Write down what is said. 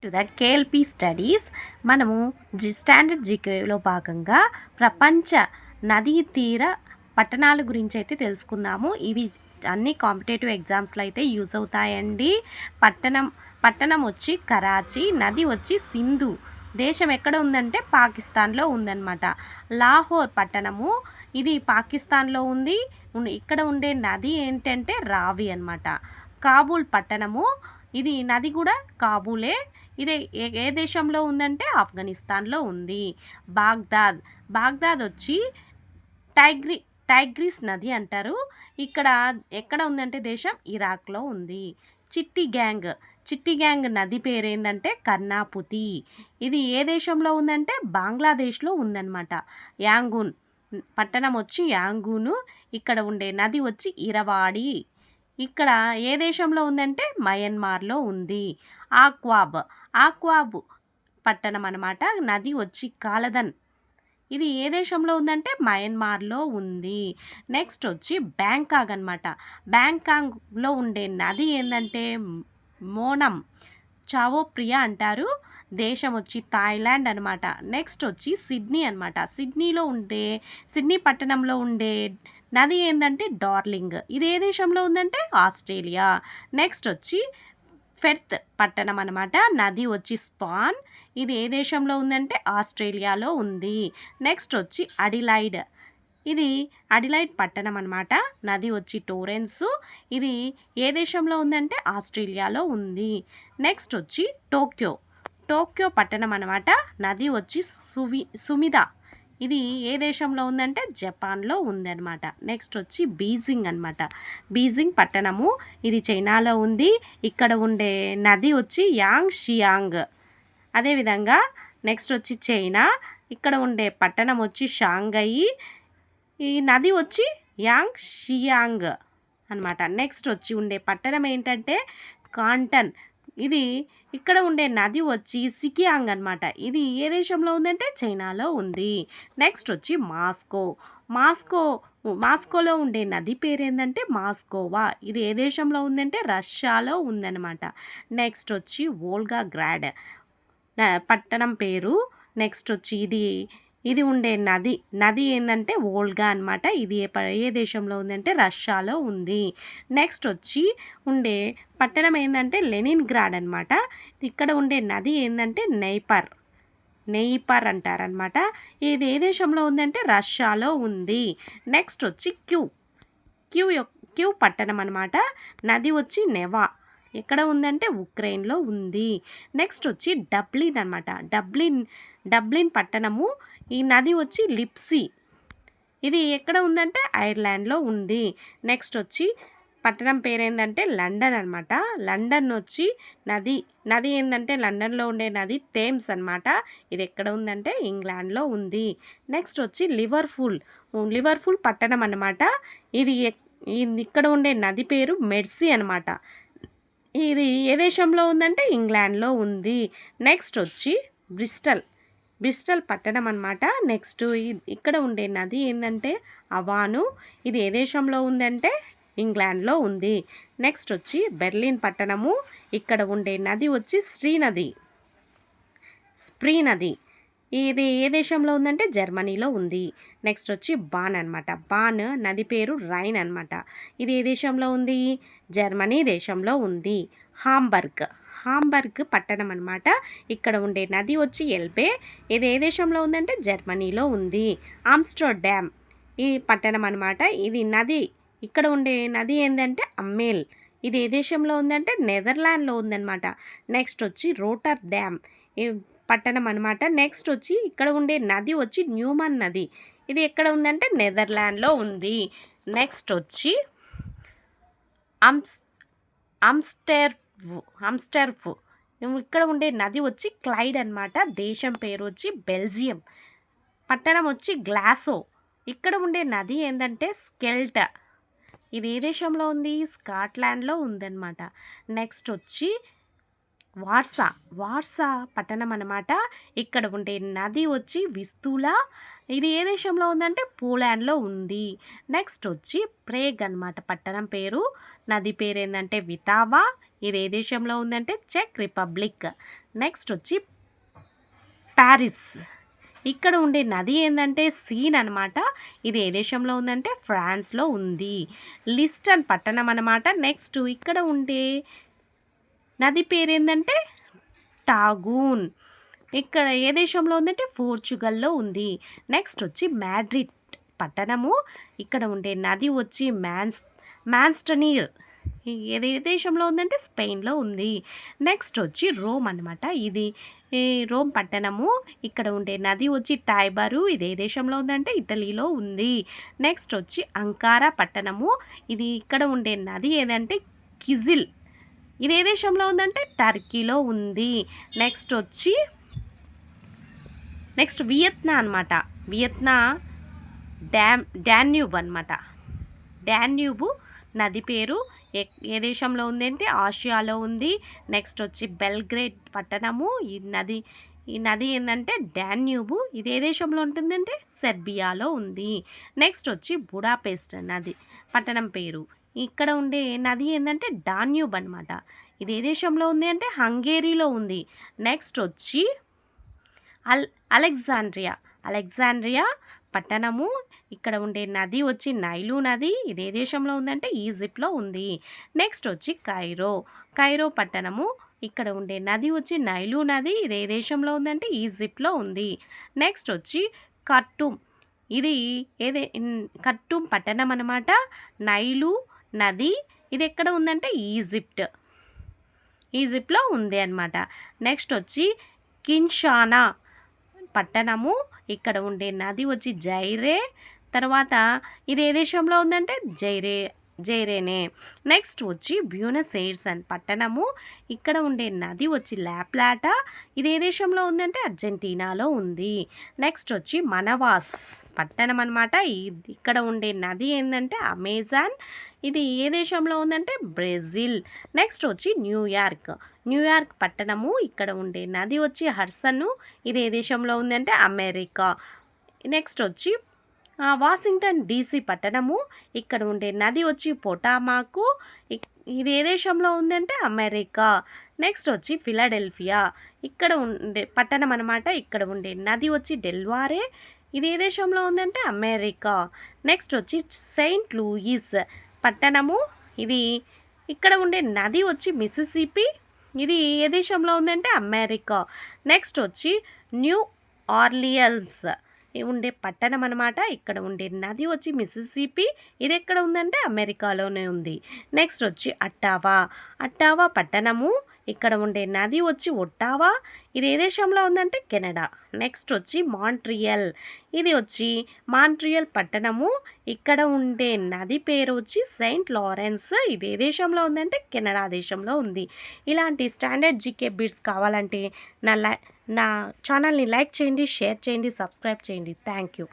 To the KLP studies మనము standard జీకేలో భాగంగా ప్రపంచ నదీ తీర పట్టణాల గురించి అయితే తెలుసుకుందాము. ఇవి అన్ని కాంపిటేటివ్ ఎగ్జామ్స్లో అయితే యూజ్ అవుతాయండి. పట్టణం వచ్చి కరాచీ, నది వచ్చి సింధు. దేశం ఎక్కడ ఉందంటే పాకిస్తాన్లో ఉందన్నమాట. లాహోర్ పట్టణము ఇది పాకిస్తాన్లో ఉంది. ఇక్కడ ఉండే నది ఏంటంటే రావి అన్నమాట. కాబూల్ పట్టణము ఇది నది కూడా కాబూలే. ఇది ఏ దేశంలో ఉందంటే ఆఫ్ఘనిస్తాన్లో ఉంది. బాగ్దాద్ వచ్చి టైగ్రిస్ నది అంటారు. ఇక్కడ ఎక్కడ ఉందంటే దేశం ఇరాక్లో ఉంది. చిట్టి గ్యాంగ్ నది పేరేందంటే కర్నాపుతి. ఇది ఏ దేశంలో ఉందంటే బంగ్లాదేశ్లో ఉందన్నమాట. యాంగూన్ పట్టణం వచ్చి యాంగూను. ఇక్కడ ఉండే నది వచ్చి ఇరవాడి. ఇక్కడ ఏ దేశంలో ఉందంటే మయన్మార్లో ఉంది. ఆక్వాబ్ పట్టణం అన్నమాట. నది వచ్చి కాలదన్. ఇది ఏ దేశంలో ఉందంటే మయన్మార్లో ఉంది. నెక్స్ట్ వచ్చి బ్యాంకాక్ అనమాట. బ్యాంకాక్లో ఉండే నది ఏంటంటే మోనం చావో ప్రియా అంటారు. దేశం వచ్చి థాయిలాండ్ అనమాట. నెక్స్ట్ వచ్చి సిడ్నీ అనమాట. సిడ్నీ పట్టణంలో ఉండే నది ఏంటంటే డార్లింగ్. ఇది ఏ దేశంలో ఉందంటే ఆస్ట్రేలియా. నెక్స్ట్ వచ్చి ఫెర్త్ పట్టణం అనమాట. నది వచ్చి స్పాన్. ఇది ఏ దేశంలో ఉందంటే ఆస్ట్రేలియాలో ఉంది. నెక్స్ట్ వచ్చి అడిలైడ్ పట్టణం అనమాట. నది వచ్చి టోరెన్స్. ఇది ఏ దేశంలో ఉందంటే ఆస్ట్రేలియాలో ఉంది. నెక్స్ట్ వచ్చి టోక్యో పట్టణం అనమాట. నది వచ్చి సుమిద. ఇది ఏ దేశంలో ఉందంటే జపాన్లో ఉందన్నమాట. నెక్స్ట్ వచ్చి బీజింగ్ అనమాట. బీజింగ్ పట్టణము ఇది చైనాలో ఉంది. ఇక్కడ ఉండే నది వచ్చి షియాంగ్. అదేవిధంగా నెక్స్ట్ వచ్చి చైనా. ఇక్కడ ఉండే పట్టణం వచ్చి షాంఘై. ఈ నది వచ్చి షియాంగ్ అనమాట. నెక్స్ట్ వచ్చి ఉండే పట్టణం ఏంటంటే కాంటన్. ఇది ఇక్కడ ఉండే నది వచ్చి సికియాంగ్ అనమాట. ఇది ఏ దేశంలో ఉందంటే చైనాలో ఉంది. నెక్స్ట్ వచ్చి మాస్కోలో ఉండే నది పేరు ఏంటంటే మాస్కోవా. ఇది ఏ దేశంలో ఉందంటే రష్యాలో ఉందన్నమాట. నెక్స్ట్ వచ్చి వోల్గా గ్రాడ్ పట్టణం పేరు. నెక్స్ట్ వచ్చి ఇది ఉండే నది ఏంటంటే వోల్గా అనమాట. ఇది ఏ దేశంలో ఉందంటే రష్యాలో ఉంది. నెక్స్ట్ వచ్చి ఉండే పట్టణం ఏంటంటే లెనిన్గ్రాడ్ అనమాట. ఇక్కడ ఉండే నది ఏంటంటే నెయిపర్ అంటారనమాట. ఇది ఏ దేశంలో ఉందంటే రష్యాలో ఉంది. నెక్స్ట్ వచ్చి క్యూ పట్టణం అనమాట. నది వచ్చి నెవా. ఎక్కడ ఉందంటే ఉక్రెయిన్లో ఉంది. నెక్స్ట్ వచ్చి డబ్లిన్ అనమాట. డబ్లిన్ పట్టణము. ఈ నది వచ్చి లిప్సీ. ఇది ఎక్కడ ఉందంటే ఐర్లాండ్లో ఉంది. నెక్స్ట్ వచ్చి పట్టణం పేరేందంటే లండన్ అనమాట. లండన్ వచ్చి నది ఏంటంటే లండన్లో ఉండే నది థేమ్స్ అనమాట. ఇది ఎక్కడ ఉందంటే ఇంగ్లాండ్లో ఉంది. నెక్స్ట్ వచ్చి లివర్పూల్ పట్టణం అనమాట. ఇది ఇక్కడ ఉండే నది పేరు మెర్సీ అనమాట. ఇది ఏ దేశంలో ఉందంటే ఇంగ్లాండ్లో ఉంది. నెక్స్ట్ వచ్చి బ్రిస్టల్ పట్టణం అనమాట. నెక్స్ట్ ఇక్కడ ఉండే నది ఏంటంటే అవాను. ఇది ఏ దేశంలో ఉందంటే ఇంగ్లాండ్లో ఉంది. నెక్స్ట్ వచ్చి బెర్లిన్ పట్టణము. ఇక్కడ ఉండే నది వచ్చి స్ప్రీ నది. ఇది ఏ దేశంలో ఉందంటే జర్మనీలో ఉంది. నెక్స్ట్ వచ్చి బాన్ అనమాట. బాన్ నది పేరు రైన్ అనమాట. ఇది ఏ దేశంలో ఉంది? జర్మనీ దేశంలో ఉంది. హాంబర్గ్ పట్టణం అనమాట. ఇక్కడ ఉండే నది వచ్చి ఎల్బే. ఇది ఏ దేశంలో ఉందంటే జర్మనీలో ఉంది. ఆమ్స్టర్డామ్ ఈ పట్టణం అనమాట. ఇది నది. ఇక్కడ ఉండే నది ఏంటంటే అమ్మేల్. ఇది ఏ దేశంలో ఉందంటే నెదర్లాండ్లో ఉందన్నమాట. నెక్స్ట్ వచ్చి రోటర్డామ్ ఈ పట్టణం అనమాట. నెక్స్ట్ వచ్చి ఇక్కడ ఉండే నది వచ్చి న్యూమన్ నది. ఇది ఎక్కడ ఉందంటే నెదర్లాండ్లో ఉంది. నెక్స్ట్ వచ్చి ఆమ్స్టర్ఫ్ ఇక్కడ ఉండే నది వచ్చి క్లైడ్ అనమాట. దేశం పేరు వచ్చి బెల్జియం. పట్టణం వచ్చి గ్లాసో. ఇక్కడ ఉండే నది ఏంటంటే స్కెల్ట్. ఇది ఏ దేశంలో ఉంది? స్కాట్లాండ్లో ఉందన్నమాట. నెక్స్ట్ వచ్చి వార్సా పట్టణం అనమాట. ఇక్కడ ఉండే నది వచ్చి విస్తులా. ఇది ఏ దేశంలో ఉందంటే పోలాండ్లో ఉంది. నెక్స్ట్ వచ్చి ప్రేగ్ అనమాట పట్టణం పేరు. నది పేరు ఏంటంటే వితావా. ఇది ఏ దేశంలో ఉందంటే చెక్ రిపబ్లిక్. నెక్స్ట్ వచ్చి ప్యారిస్. ఇక్కడ ఉండే నది ఏంటంటే సీన్ అనమాట. ఇది ఏ దేశంలో ఉందంటే ఫ్రాన్స్లో ఉంది. లిస్టన్ పట్టణం అనమాట. నెక్స్ట్ ఇక్కడ ఉండే నది పేరు ఏంటంటే టాగూన్. ఇక్కడ ఏ దేశంలో ఉందంటే పోర్చుగల్లో ఉంది. నెక్స్ట్ వచ్చి మాడ్రిడ్ పట్టణము. ఇక్కడ ఉండే నది వచ్చి మాన్స్టనీర్. ఏ దేశంలో ఉందంటే స్పెయిన్లో ఉంది. నెక్స్ట్ వచ్చి రోమ్ అనమాట. ఇది రోమ్ పట్టణము. ఇక్కడ ఉండే నది వచ్చి టైబరు. ఇది ఏ దేశంలో ఉందంటే ఇటలీలో ఉంది. నెక్స్ట్ వచ్చి అంకారా పట్టణము. ఇది ఇక్కడ ఉండే నది ఏదంటే కిజిల్. ఇది ఏ దేశంలో ఉందంటే టర్కీలో ఉంది. నెక్స్ట్ వచ్చి వియత్నా అనమాట. వియత్నా డాన్యూబ్ అనమాట. డాన్యూబు నది పేరు ఏ దేశంలో ఉంది అంటే ఆసియాలో ఉంది. నెక్స్ట్ వచ్చి బెల్గ్రేడ్ పట్టణము. ఈ నది ఏంటంటే డాన్యూబు. ఇది ఏ దేశంలో ఉంటుందంటే సెర్బియాలో ఉంది. నెక్స్ట్ వచ్చి బుడాపెస్ట్ నది పట్టణం పేరు. ఇక్కడ ఉండే నది ఏంటంటే డాన్యూబ్ అనమాట. ఇది ఏ దేశంలో ఉంది అంటే హంగేరీలో ఉంది. నెక్స్ట్ వచ్చి అలెగ్జాండ్రియా పట్టణము. ఇక్కడ ఉండే నది వచ్చి నైలు నది. ఇది ఏ దేశంలో ఉందంటే ఈజిప్ట్లో ఉంది. నెక్స్ట్ వచ్చి కైరో పట్టణము. ఇక్కడ ఉండే నది వచ్చి నైలు నది. ఇది ఏ దేశంలో ఉందంటే ఈజిప్ట్లో ఉంది. నెక్స్ట్ వచ్చి ఖర్టూమ్. ఇది ఖర్టూమ్ పట్టణం అనమాట. నైలు నది. ఇది ఎక్కడ ఉందంటే ఈజిప్ట్లో ఉంది అనమాట. నెక్స్ట్ వచ్చి కిన్షానా పట్టణము. ఇక్కడ ఉండే నది వచ్చి జైరే. తర్వాత ఇది ఏ దేశంలో ఉందంటే జైరేనే. నెక్స్ట్ వచ్చి బ్యూనస్ ఎయిర్స్ అని పట్టణము. ఇక్కడ ఉండే నది వచ్చి లాప్లాటా. ఇది ఏ దేశంలో ఉందంటే అర్జెంటీనాలో ఉంది. నెక్స్ట్ వచ్చి మనవాస్ పట్టణం అనమాట. ఇక్కడ ఉండే నది ఏంటంటే అమెజాన్. ఇది ఏ దేశంలో ఉందంటే బ్రెజిల్. నెక్స్ట్ వచ్చి న్యూయార్క్ పట్టణము. ఇక్కడ ఉండే నది వచ్చి హడ్సన్. ఇది ఏ దేశంలో ఉందంటే అమెరికా. నెక్స్ట్ వచ్చి వాషింగ్టన్ డీసీ పట్టణము. ఇక్కడ ఉండే నది వచ్చి పొటామాకు. ఇది ఏ దేశంలో ఉందంటే అమెరికా. నెక్స్ట్ వచ్చి ఫిలడెల్ఫియా. ఇక్కడ ఉండే పట్టణం అనమాట. ఇక్కడ ఉండే నది వచ్చి డెల్వారే. ఇది ఏ దేశంలో ఉందంటే అమెరికా. నెక్స్ట్ వచ్చి సెయింట్ లూయిస్ పట్టణము. ఇది ఇక్కడ ఉండే నది వచ్చి మిసిసిపి. ఇది ఏ దేశంలో ఉందంటే అమెరికా. నెక్స్ట్ వచ్చి న్యూ ఆర్లియన్స్ ఉండే పట్టణం అనమాట. ఇక్కడ ఉండే నది వచ్చి మిసిసిపి. ఇది ఎక్కడ ఉందంటే అమెరికాలోనే ఉంది. నెక్స్ట్ వచ్చి అట్టావా పట్టణము. ఇక్కడ ఉండే నది వచ్చి ఒట్టావా. ఇది ఏ దేశంలో ఉందంటే కెనడా. నెక్స్ట్ వచ్చి ఇది వచ్చి మాంట్రియల్ పట్టణము. ఇక్కడ ఉండే నది పేరు వచ్చి సెయింట్ లారెన్స్. ఇది ఏ దేశంలో ఉందంటే కెనడా దేశంలో ఉంది. ఇలాంటి స్టాండర్డ్ జీకే బిట్స్ కావాలంటే నా ఛానల్ని లైక్ చేయండి, షేర్ చేయండి, సబ్స్క్రైబ్ చేయండి. Thank you.